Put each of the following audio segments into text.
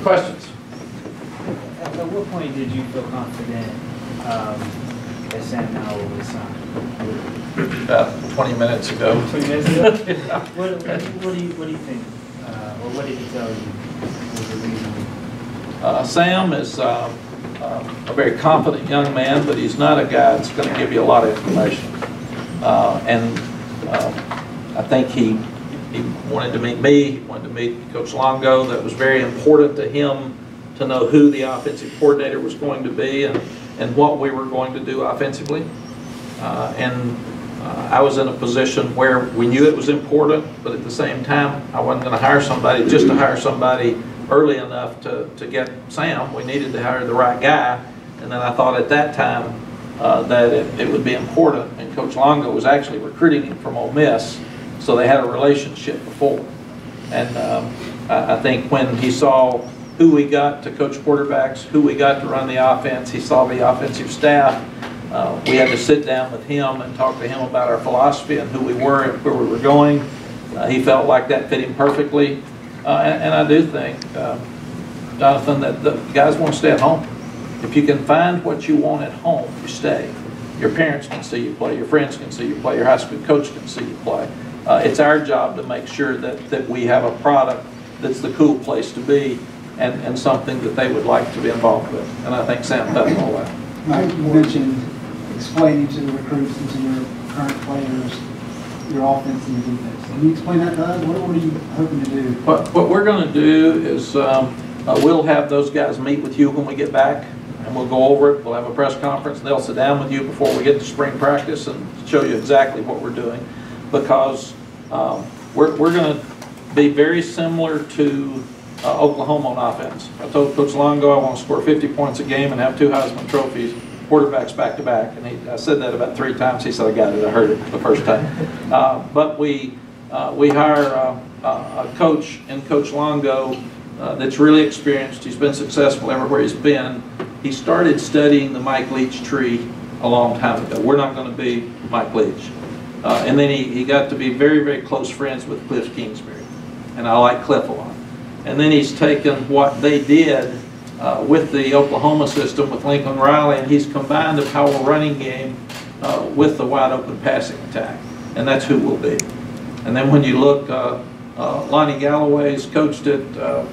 Questions? At what point did you feel confident that Sam Howell was signed? About 20 minutes ago. 20 minutes ago? Yeah. What do you think? Or what did he tell you was the reason? Sam is a very confident young man, but he's not a guy that's going to give you a lot of information. I think he wanted to meet me, he wanted to meet Coach Longo. That was very important to him to know who the offensive coordinator was going to be and what we were going to do offensively. I was in a position where we knew it was important, but at the same time, I wasn't going to hire somebody just to hire somebody early enough to get Sam. We needed to hire the right guy, and then I thought at that time that it would be important, and Coach Longo was actually recruiting him from Ole Miss, so they had a relationship before. And I think when he saw who we got to coach quarterbacks, who we got to run the offense, he saw the offensive staff. We had to sit down with him and talk to him about our philosophy and who we were and where we were going. He felt like that fit him perfectly. And I do think, Jonathan, that the guys want to stay at home. If you can find what you want at home, you stay. Your parents can see you play, your friends can see you play, your high school coach can see you play. It's our job to make sure that we have a product that's the cool place to be and something that they would like to be involved with. And I think Sam does all that. Mike, you mentioned explaining to the recruits and to your current players your offense and your defense. Can you explain that to us? What are you hoping to do? What we're going to do is we'll have those guys meet with you when we get back, and we'll go over it. We'll have a press conference, and they'll sit down with you before we get to spring practice and show you exactly what we're doing, because we're going to be very similar to Oklahoma on offense. I told Coach Longo I want to score 50 points a game and have 2 Heisman trophies, quarterbacks back to back, and I said that about 3 times. He said, I got it, I heard it the first time. But we hire a coach in Coach Longo that's really experienced. He's been successful everywhere he's been. He started studying the Mike Leach tree a long time ago. We're not going to be Mike Leach. And then he got to be very, very close friends with Cliff Kingsbury, and I like Cliff a lot. And then he's taken what they did with the Oklahoma system with Lincoln Riley, and he's combined the power running game with the wide open passing attack, and that's who we'll be. And then when you look, Lonnie Galloway's coached it.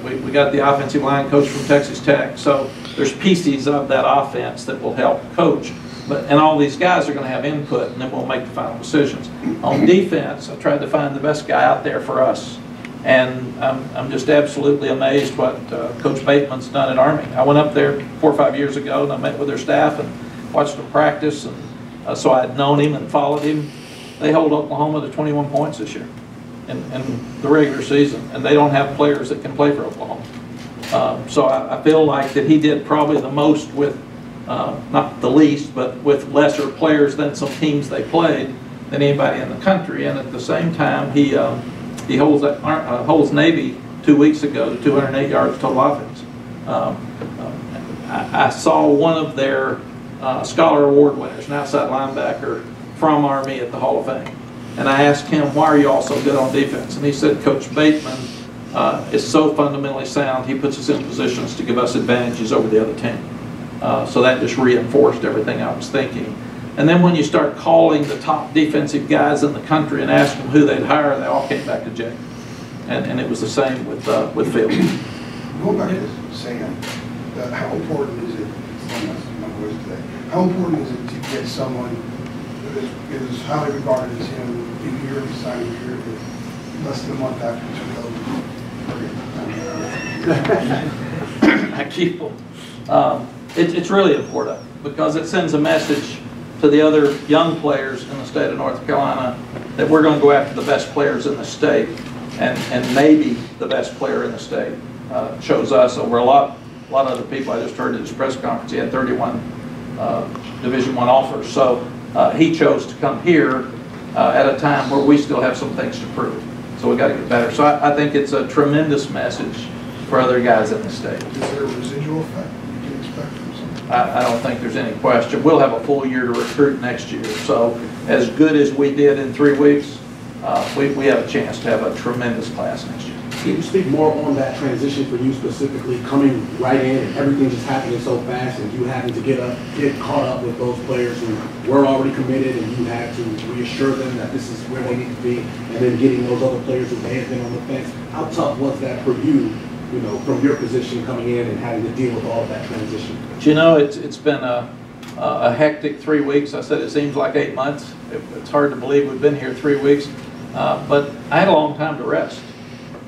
We got the offensive line coach from Texas Tech, so there's pieces of that offense that will help coach. And all these guys are going to have input, and then we'll make the final decisions. On defense, I tried to find the best guy out there for us. And I'm just absolutely amazed what Coach Bateman's done at Army. I went up there 4 or 5 years ago, and I met with their staff and watched them practice, and so I had known him and followed him. They hold Oklahoma to 21 points this year in the regular season, and they don't have players that can play for Oklahoma. So I feel like that he did probably the most with, not the least, but with lesser players than some teams they played than anybody in the country. And at the same time, he holds Navy 2 weeks ago to 208 yards total offense. I saw one of their Scholar Award winners, an outside linebacker from Army at the Hall of Fame. And I asked him, why are you all so good on defense? And he said, Coach Bateman is so fundamentally sound, he puts us in positions to give us advantages over the other team. So that just reinforced everything I was thinking. And then when you start calling the top defensive guys in the country and ask them who they'd hire, they all came back to Jay. And it was the same with Phil. Going back to Sam, how important is it, how important is it to get someone that is highly regarded as him in your signing period less than a month after I keep them. It's really important because it sends a message to the other young players in the state of North Carolina that we're going to go after the best players in the state, and maybe the best player in the state chose us over a lot of other people. I just heard at his press conference he had 31 Division I offers, so he chose to come here at a time where we still have some things to prove. So we got to get better. So I think it's a tremendous message for other guys in the state. Is there a residual effect you can expect from something? I don't think there's any question. We'll have a full year to recruit next year. So as good as we did in 3 weeks, we have a chance to have a tremendous class next year. Can you speak more on that transition for you specifically, coming right in and everything just happening so fast and you having to get caught up with those players who were already committed and you had to reassure them that this is where they need to be, and then getting those other players who may have been on the fence? How tough was that for you, you know, from your position coming in and having to deal with all of that transition? You know, it's been a hectic 3 weeks. I said it seems like 8 months. It's hard to believe we've been here 3 weeks, but I had a long time to rest.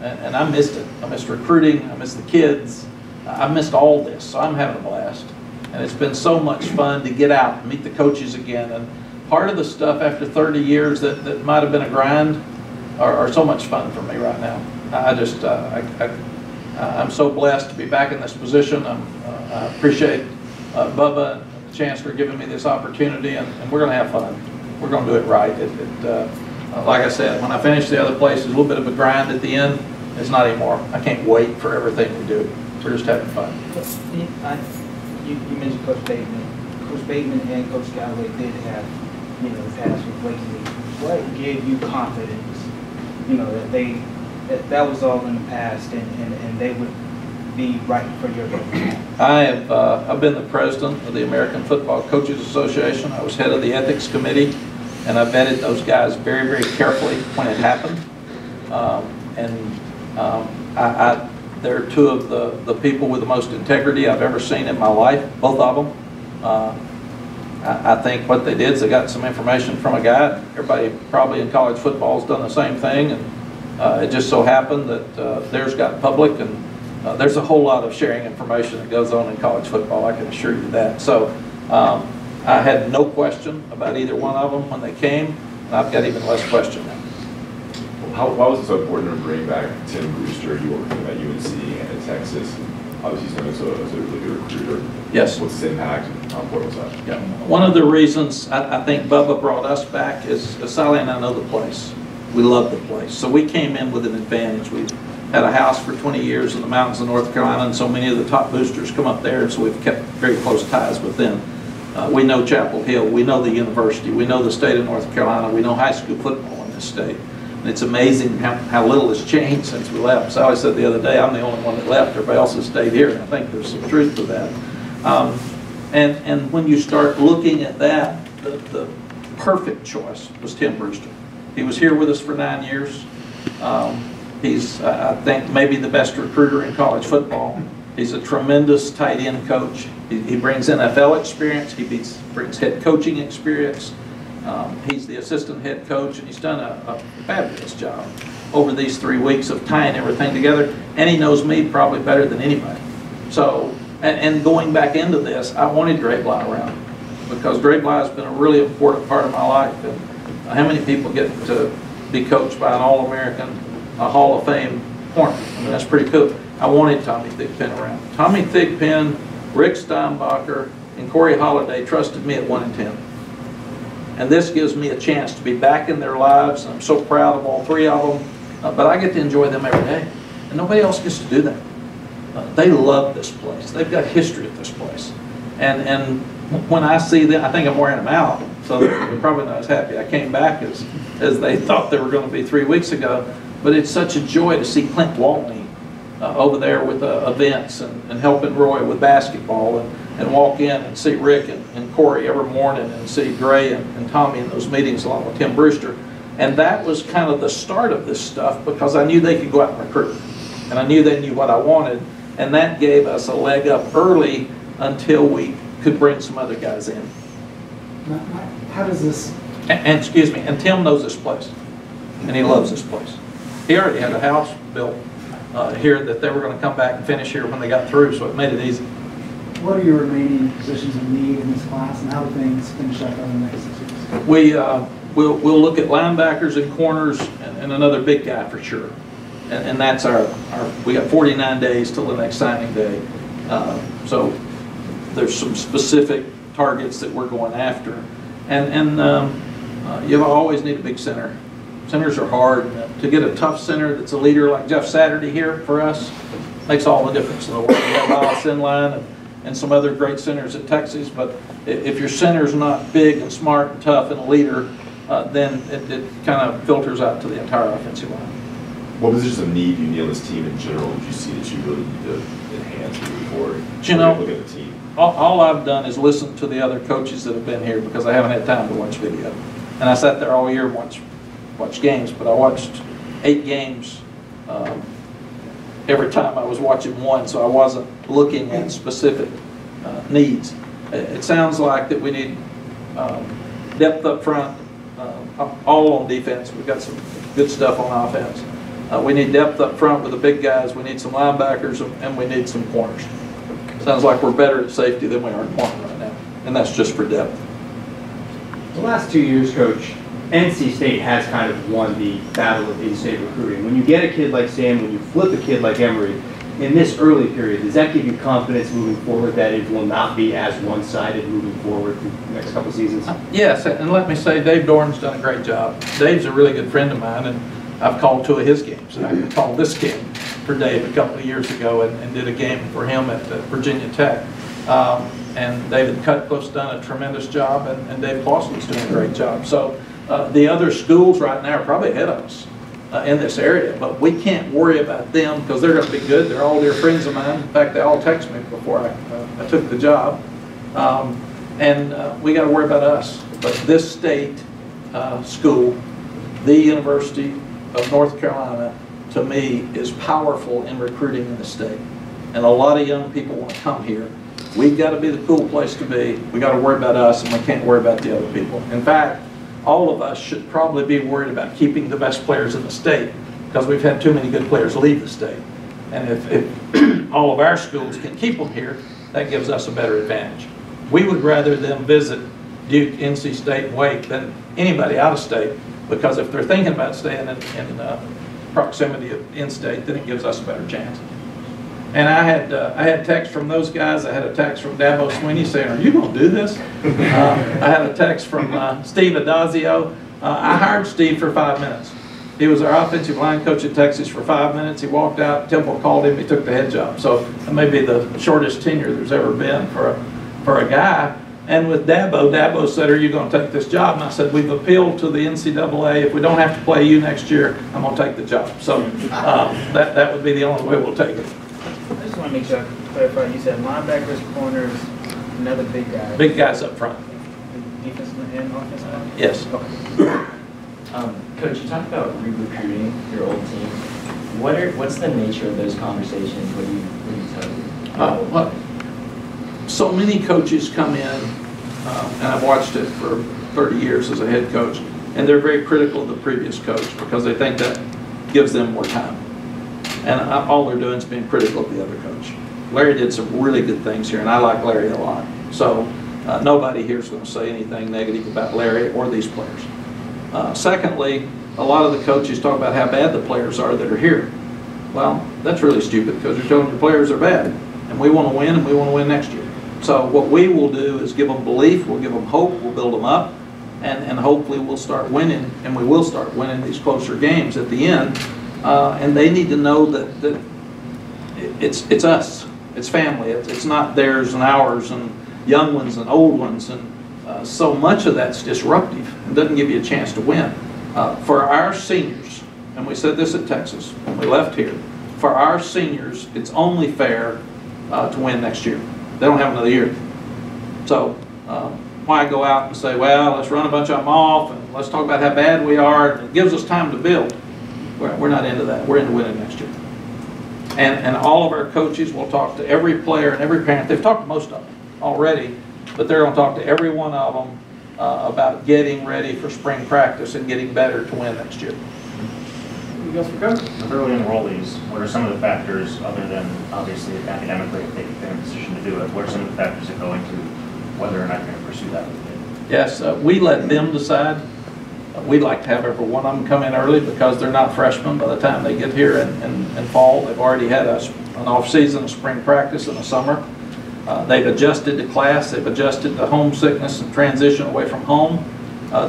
And I missed it. I missed recruiting, I missed the kids, I missed all this, so I'm having a blast. And it's been so much fun to get out and meet the coaches again. And part of the stuff after 30 years that might have been a grind are so much fun for me right now. I'm so blessed to be back in this position. I appreciate Bubba and the Chancellor giving me this opportunity, and we're going to have fun. We're going to do it right. Like I said, when I finish the other place, there's a little bit of a grind at the end. It's not anymore. I can't wait for everything we do. We're just having fun. You mentioned Coach Bateman. Coach Bateman and Coach Galloway did have, you know, past with Blakely. What gave you confidence, you know, that that was all in the past and they would be right for your game? I've been the president of the American Football Coaches Association. I was head of the ethics committee, and I vetted those guys very, very carefully when it happened. They're two of the people with the most integrity I've ever seen in my life, both of them. I think what they did is they got some information from a guy. Everybody probably in college football has done the same thing, and it just so happened that theirs got public, and there's a whole lot of sharing information that goes on in college football, I can assure you that. So I had no question about either one of them when they came, and I've got even less question now. Why was it so important to bring back Tim Brewster? You worked with him at UNC and at Texas. Obviously, he's known as a really good recruiter. Yes. What's his impact and how important was that? Yeah. One of the reasons I think Bubba brought us back is Sally and I know the place. We love the place. So we came in with an advantage. We've had a house for 20 years in the mountains of North Carolina, and so many of the top boosters come up there, and so we've kept very close ties with them. We know Chapel Hill, we know the university, we know the state of North Carolina, we know high school football in this state. And it's amazing how little has changed since we left. Sally said the other day, I'm the only one that left, everybody else has stayed here, and I think there's some truth to that. And when you start looking at that, the perfect choice was Tim Brewster. He was here with us for 9 years. He's, I think, maybe the best recruiter in college football. He's a tremendous tight end coach. He brings NFL experience. He brings head coaching experience. He's the assistant head coach, and he's done a fabulous job over these 3 weeks of tying everything together. And he knows me probably better than anybody. So, and going back into this, I wanted Dre Bly around because Dre Bly has been a really important part of my life. And how many people get to be coached by an All-American, a Hall of Fame corner? I mean, that's pretty cool. I wanted Tommy Thigpen around. Tommy Thigpen, Rick Steinbacher, and Corey Holliday trusted me at 1 and 10. And this gives me a chance to be back in their lives. I'm so proud of all 3 of them, but I get to enjoy them every day. And nobody else gets to do that. They love this place. They've got history at this place. And when I see them, I think I'm wearing them out, so they're probably not as happy I came back as they thought they were going to be 3 weeks ago. But it's such a joy to see Clint Waltney over there with events and helping Roy with basketball, and walk in and see Rick and Corey every morning, and see Dre and Tommy in those meetings along with Tim Brewster. And that was kind of the start of this stuff, because I knew they could go out and recruit. And I knew they knew what I wanted, and that gave us a leg up early until we could bring some other guys in. How does this... And excuse me, and Tim knows this place, and he loves this place. He already had a house built here that they were going to come back and finish here when they got through, so it made it easy. What are your remaining positions of need in this class, and how do things finish up over the next 6 weeks? We'll look at linebackers and corners and another big guy for sure. And that's we got 49 days till the next signing day. So there's some specific targets that we're going after. And you always need a big center. Centers are hard. To get a tough center that's a leader like Jeff Saturday here for us makes all the difference in the world. We have Miles Sinline and some other great centers at Texas, but if your center's not big and smart and tough and a leader, then it kind of filters out to the entire offensive line. What positions of need do you need on this team in general? Would you see that you really need to enhance moving forward? You know, look at the team. All I've done is listen to the other coaches that have been here because I haven't had time to watch video. And I sat there all year and watched games, but I watched 8 games every time I was watching one, so I wasn't looking at specific needs. It sounds like that we need depth up front, all on defense. We've got some good stuff on offense. We need depth up front with the big guys. We need some linebackers, and we need some corners. Sounds like we're better at safety than we are at corner right now, and that's just for depth. The last 2 years, Coach, NC State has kind of won the battle of in-state recruiting. When you get a kid like Sam, when you flip a kid like Emery, in this early period, does that give you confidence moving forward that it will not be as one-sided moving forward through the next couple seasons? Yes, and let me say, Dave Dorn's done a great job. Dave's a really good friend of mine, and I've called 2 of his games. I called this game for Dave a couple of years ago and did a game for him at Virginia Tech. And David Cutcliffe's done a tremendous job, and Dave Clausen's doing a great job. So the other schools right now are probably ahead of us in this area, but we can't worry about them because they're going to be good. They're all dear friends of mine. In fact, they all text me before I took the job. And we got to worry about us. But this state school, the University of North Carolina, to me, is powerful in recruiting in the state. And a lot of young people want to come here. We've got to be the cool place to be. We got to worry about us, and we can't worry about the other people. In fact, all of us should probably be worried about keeping the best players in the state because we've had too many good players leave the state. And if all of our schools can keep them here, that gives us a better advantage. We would rather them visit Duke, NC State, and Wake than anybody out of state, because if they're thinking about staying in proximity of in-state, then it gives us a better chance. And I had text from those guys. I had a text from Dabo Sweeney saying, "Are you going to do this?" I had a text from Steve Adazio. I hired Steve for 5 minutes. He was our offensive line coach at Texas for 5 minutes. He walked out. Temple called him. He took the head job. So that may be the shortest tenure there's ever been for a guy. And with Dabo said, "Are you going to take this job?" And I said, "We've appealed to the NCAA. If we don't have to play you next year, I'm going to take the job." So that would be the only way we'll take it. I just want to make sure I clarify. You said linebackers, corners, another big guy. Big guys up front. Defensive and offensive line? Yes. Okay. Coach, you talked about re-recruiting your old team. What's the nature of those conversations? What do you tell them? Well, so many coaches come in, and I've watched it for 30 years as a head coach, and they're very critical of the previous coach because they think that gives them more time. And all they're doing is being critical of the other coach. Larry did some really good things here, and I like Larry a lot. So nobody here is going to say anything negative about Larry or these players. Secondly, a lot of the coaches talk about how bad the players are that are here. Well, that's really stupid because you're telling your players are bad, and we want to win, and we want to win next year. So what we will do is give them belief, we'll give them hope, we'll build them up, and hopefully we'll start winning, and we will start winning these closer games at the end. And they need to know that it's us, it's family, it's not theirs and ours and young ones and old ones, and so much of that's disruptive and doesn't give you a chance to win. For our seniors, and we said this at Texas when we left here, for our seniors, it's only fair to win next year. They don't have another year. So why go out and say, well, let's run a bunch of them off and let's talk about how bad we are. It gives us time to build. We're not into that. We're into winning next year. And all of our coaches will talk to every player and every parent. They've talked to most of them already, but they're going to talk to every one of them about getting ready for spring practice and getting better to win next year. You guys forgot with early enrollees. What are some of the factors, other than obviously academically, if they're in a position to do it, what are some of the factors that go into whether or not you're going to pursue that with them? Yes, we let them decide. We'd like to have every one of them come in early because they're not freshmen by the time they get here in fall. They've already had an off-season, a spring practice, and a summer. They've adjusted to class. They've adjusted to homesickness and transition away from home.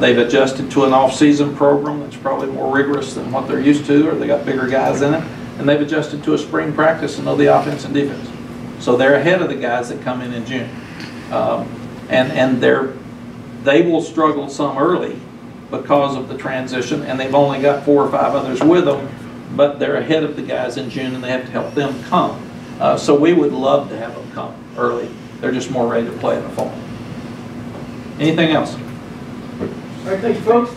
They've adjusted to an off-season program that's probably more rigorous than what they're used to, or they got bigger guys in it. And they've adjusted to a spring practice and know the offense and defense. So they're ahead of the guys that come in June. And they will struggle some early because of the transition, and they've only got 4 or 5 others with them. but they're ahead of the guys in June and they have to help them come. So we would love to have them come early. They're just more ready to play in the fall. Anything else? All right, thanks, folks.